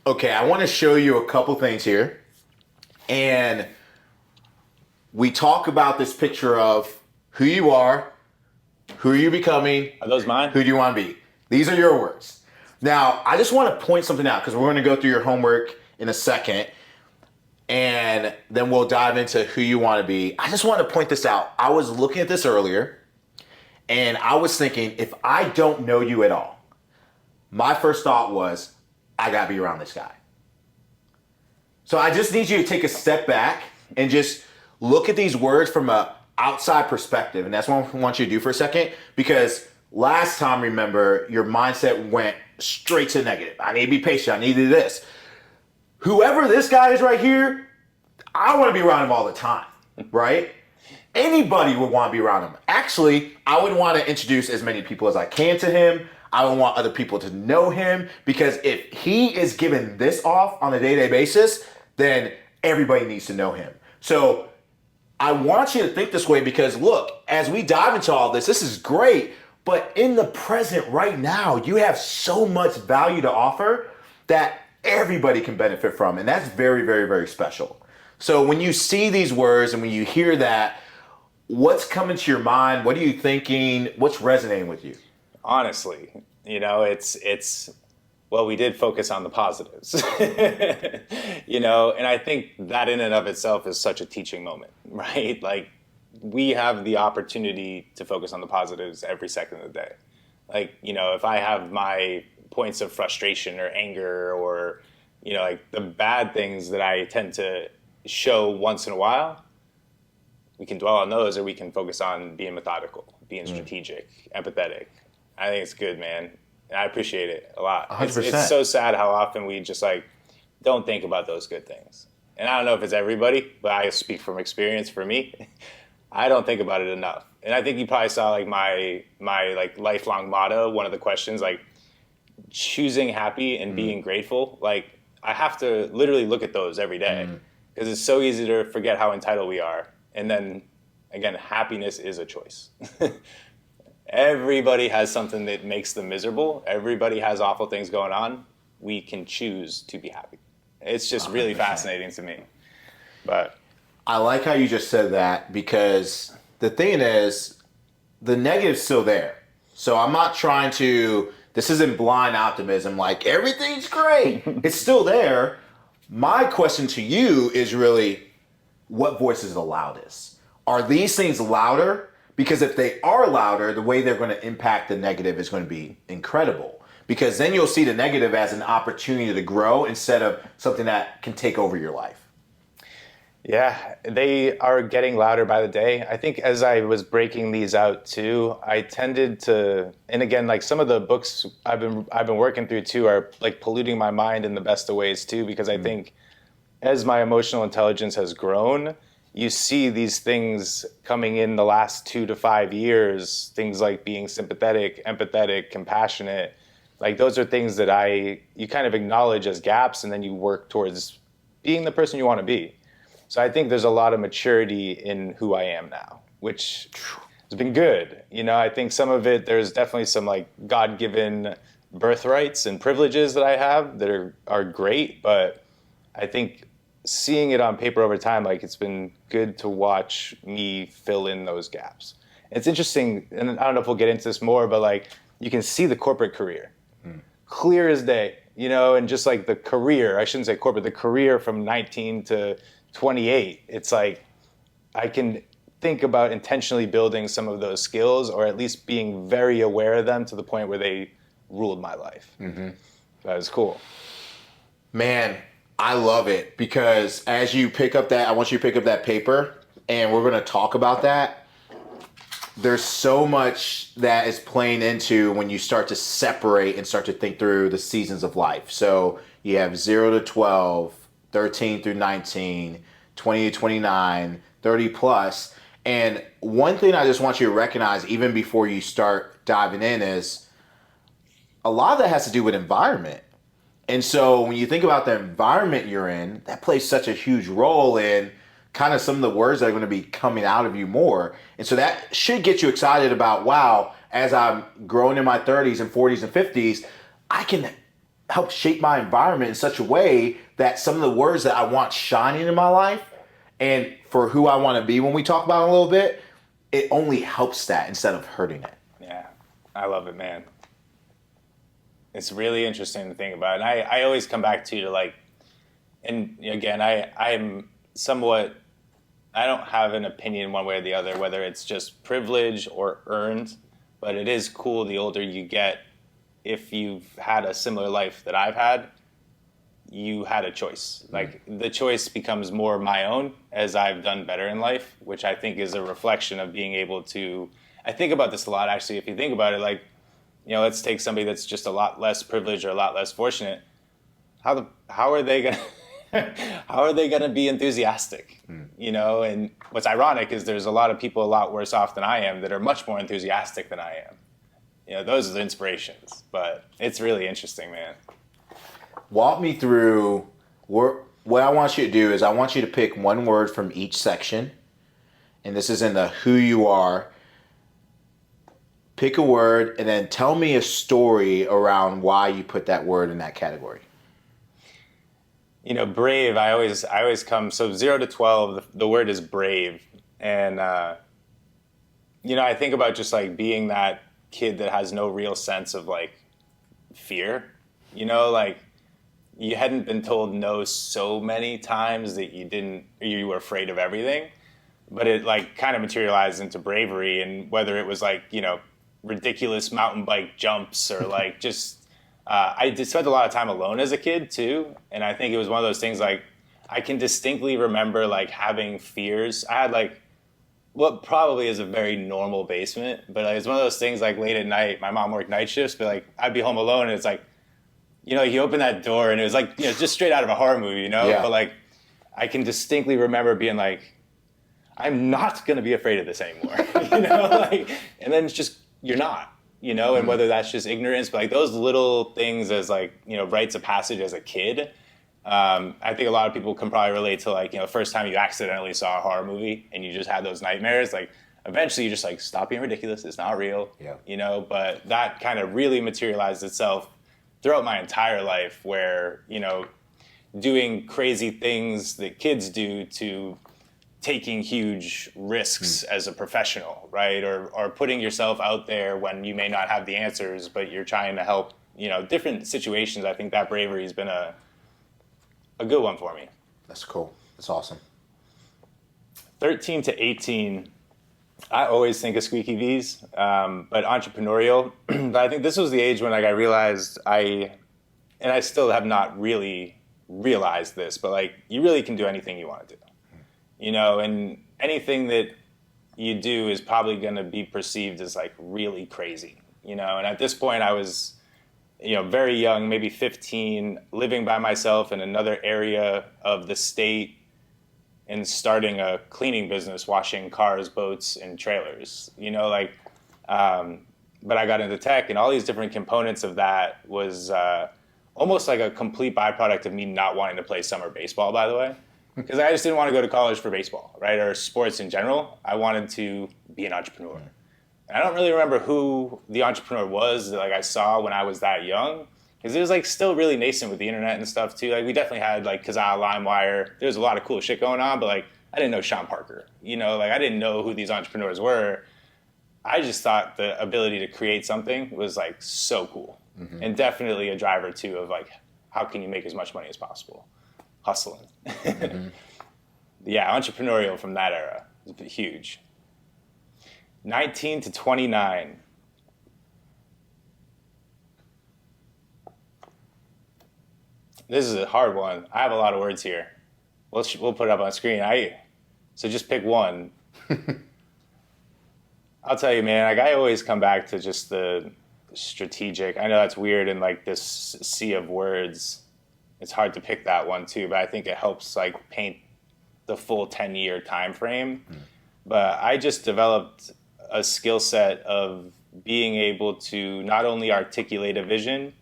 Okay, I want to show you a couple things here. And we talk about this picture of who you are, who are you becoming, Are those mine? who do you want to be. These are your words. Now, I just want to point something out because we're going to go through your homework in a second and then we'll dive into who you want to be. I just want to point this out. I was looking at this earlier and I was thinking, if I don't know you at all, my first thought was, I got to be around this guy. So I just need you to take a step back and just look at these words from a outside perspective. And that's what I want you to do for a second, because last time, remember, your mindset went straight to negative. I need to be patient. I need to do this. Whoever this guy is right here, I want to be around him all the time, right? Anybody would want to be around him. Actually, I would want to introduce as many people as I can to him. I would want other people to know him, because if he is giving this off on a day-to-day basis, then everybody needs to know him. So I want you to think this way, because look, as we dive into all this is great, but in the present right now, you have so much value to offer that everybody can benefit from. And that's very, very, very special. So when you see these words and when you hear that, what's coming to your mind? What are you thinking? What's resonating with you? Honestly, it's well, we did focus on the positives, and I think that in and of itself is such a teaching moment, right? Like, we have the opportunity to focus on the positives every second of the day. Like, if I have my points of frustration or anger or, like the bad things that I tend to show once in a while, we can dwell on those, or we can focus on being methodical, being strategic, empathetic. I think it's good, man. And I appreciate it a lot. 100%. It's so sad how often we just don't think about those good things. And I don't know if it's everybody, but I speak from experience for me. I don't think about it enough. And I think you probably saw my lifelong motto, one of the questions, choosing happy and being grateful. Like, I have to literally look at those every day, because it's so easy to forget how entitled we are. And then again, happiness is a choice. Everybody has something that makes them miserable. Everybody has awful things going on. We can choose to be happy. It's just really 100%. fascinating to me. But I like how you just said that, because the thing is, the negative's still there. So I'm not trying to, this isn't blind optimism, like everything's great. It's still there. My question to you is really, what voice is the loudest? Are these things louder? Because if they are louder, the way they're going to impact the negative is going to be incredible. Because then you'll see the negative as an opportunity to grow instead of something that can take over your life. yeah, they are getting louder by the day. I think as I was breaking these out too, I tended to, and again, like some of the books I've been working through too are like polluting my mind in the best of ways too, because I think as my emotional intelligence has grown, you see these things coming in the last 2 to 5 years, things like being sympathetic, empathetic, compassionate. Like, those are things that you kind of acknowledge as gaps, and then you work towards being the person you want to be. So I think there's a lot of maturity in who I am now, which has been good. I think some of it, there's definitely some God-given birthrights and privileges that I have that are great, but I think seeing it on paper over time, it's been good to watch me fill in those gaps. It's interesting, and I don't know if we'll get into this more, but you can see the corporate career clear as day, and just the career, I shouldn't say corporate, the career from 19 to 28, it's I can think about intentionally building some of those skills, or at least being very aware of them to the point where they ruled my life. That was cool. Man, I love it, because as you pick up that, I want you to pick up that paper, and we're going to talk about that. There's so much that is playing into when you start to separate and start to think through the seasons of life. So you have 0 to 12, 13 through 19, 20 to 29, 30 plus. And one thing I just want you to recognize, even before you start diving in, is a lot of that has to do with environment. And so when you think about the environment you're in, that plays such a huge role in kind of some of the words that are going to be coming out of you more. And so that should get you excited about, wow, as I'm growing in my 30s and 40s and 50s, I can helped shape my environment in such a way that some of the words that I want shining in my life and for who I want to be when we talk about it a little bit, it only helps that instead of hurting it. Yeah, I love it, man. It's really interesting to think about. And I always come back to like, and again, I'm somewhat, I don't have an opinion one way or the other, whether it's just privilege or earned, but it is cool the older you get, if you've had a similar life that I've had, you had a choice. Like the choice becomes more my own as I've done better in life, which I think is a reflection of being able to, I think about this a lot actually, if you think about it, like, let's take somebody that's just a lot less privileged or a lot less fortunate. How are they gonna how are they gonna be enthusiastic? And what's ironic is there's a lot of people a lot worse off than I am that are much more enthusiastic than I am. Those are the inspirations. But it's really interesting, man. Walk me through what I want you to do is I want you to pick one word from each section, and this is in the who you are. Pick a word and then tell me a story around why you put that word in that category. Brave, I always come, so 0 to 12, the word is brave. And, I think about just like being that kid that has no real sense of like fear, like you hadn't been told no so many times that you were afraid of everything, but it like kind of materialized into bravery. And whether it was like, ridiculous mountain bike jumps or like just I did spend a lot of time alone as a kid too, and I think it was one of those things like I can distinctly remember like having fears. I had like what probably is a very normal basement, but like, it's one of those things like late at night, my mom worked night shifts, but like I'd be home alone and it's like you open that door and it was like just straight out of a horror movie, Yeah. But like I can distinctly remember being like I'm not going to be afraid of this anymore, like, and then it's just you're not, and whether that's just ignorance, but like those little things as like, rites of passage as a kid. I think a lot of people can probably relate to like, first time you accidentally saw a horror movie and you just had those nightmares, like eventually you just like, stop being ridiculous. It's not real, but that kind of really materialized itself throughout my entire life where, doing crazy things that kids do to taking huge risks as a professional, right? Or putting yourself out there when you may not have the answers, but you're trying to help, different situations. I think that bravery has been a good one for me. That's cool. That's awesome. 13 to 18, I always think of squeaky V's, but entrepreneurial. But I think this was the age when like I realized and I still have not really realized this, but like you really can do anything you want to do. And anything that you do is probably going to be perceived as like really crazy, and at this point I was, very young, maybe 15, living by myself in another area of the state and starting a cleaning business, washing cars, boats, and trailers, but I got into tech and all these different components of that was almost like a complete byproduct of me not wanting to play summer baseball, by the way. Because I just didn't want to go to college for baseball, right, or sports in general. I wanted to be an entrepreneur. And I don't really remember who the entrepreneur was that like I saw when I was that young, because it was like still really nascent with the internet and stuff too. Like we definitely had like Kazaa, LimeWire. There was a lot of cool shit going on, but like I didn't know Sean Parker. Like I didn't know who these entrepreneurs were. I just thought the ability to create something was like so cool, and definitely a driver too of like how can you make as much money as possible. Hustling. Yeah, entrepreneurial from that era is huge. 19 to 29. This is a hard one. I have a lot of words here. We'll put it up on screen. So just pick one. I'll tell you, man, like I always come back to just the strategic. I know that's weird in like this sea of words. It's hard to pick that one too, but I think it helps like paint the full 10-year time frame. But I just developed a skill set of being able to not only articulate a vision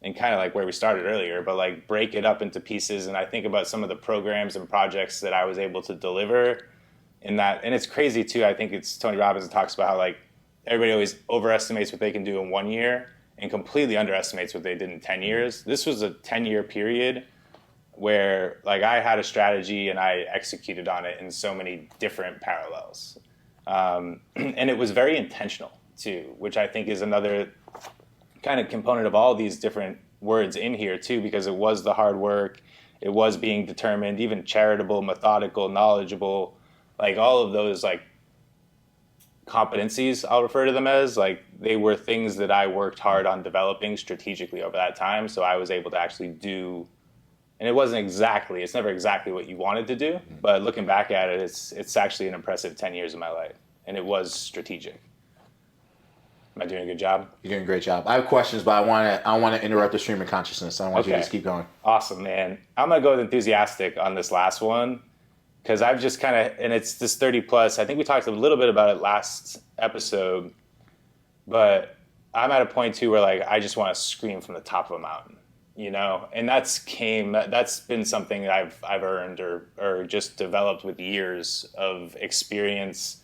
and kind of like where we started earlier, but like break it up into pieces. And I think about some of the programs and projects that I was able to deliver in that. And it's crazy too. I think it's Tony Robbins that talks about how like everybody always overestimates what they can do in 1 year and completely underestimates what they did in 10 years. This was a 10-year period where like I had a strategy and I executed on it in so many different parallels. And it was very intentional too, which I think is another kind of component of all these different words in here too, because it was the hard work, it was being determined, even charitable, methodical, knowledgeable, like all of those like competencies, I'll refer to them as, like they were things that I worked hard on developing strategically over that time. So I was able to actually do, and it's never exactly what you wanted to do, but looking back at it, it's actually an impressive 10 years of my life, and it was strategic. Am I doing a good job? You're doing a great job. I have questions, but I want to interrupt the stream of consciousness. I want you to just keep going. Awesome, man. I'm gonna go with enthusiastic on this last one because I've just kind of, and it's this 30 plus. I think we talked a little bit about it last episode, but I'm at a point too where like I just want to scream from the top of a mountain, you know. And that's been something that I've earned or just developed with years of experience.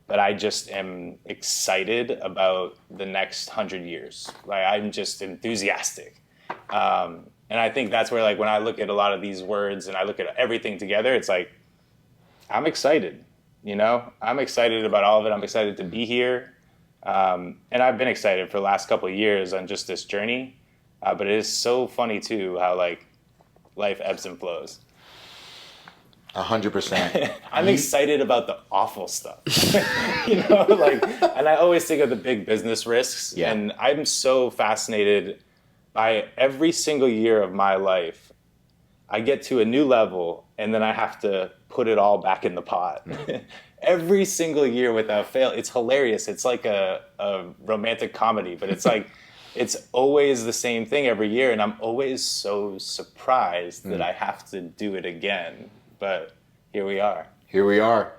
That I just am excited about the next 100 years. Like I'm just enthusiastic. And I think that's where like when I look at a lot of these words and I look at everything together, it's like, I'm excited, you know? I'm excited about all of it. I'm excited to be here. And I've been excited for the last couple of years on just this journey. But it is so funny too, how like life ebbs and flows. 100%. I'm excited about the awful stuff, you know, like, and I always think of the big business risks. Yeah. And I'm so fascinated by every single year of my life. I get to a new level and then I have to put it all back in the pot. Every single year without fail. It's hilarious. It's like a romantic comedy, but it's like, it's always the same thing every year. And I'm always so surprised that I have to do it again. But here we are. Here we are.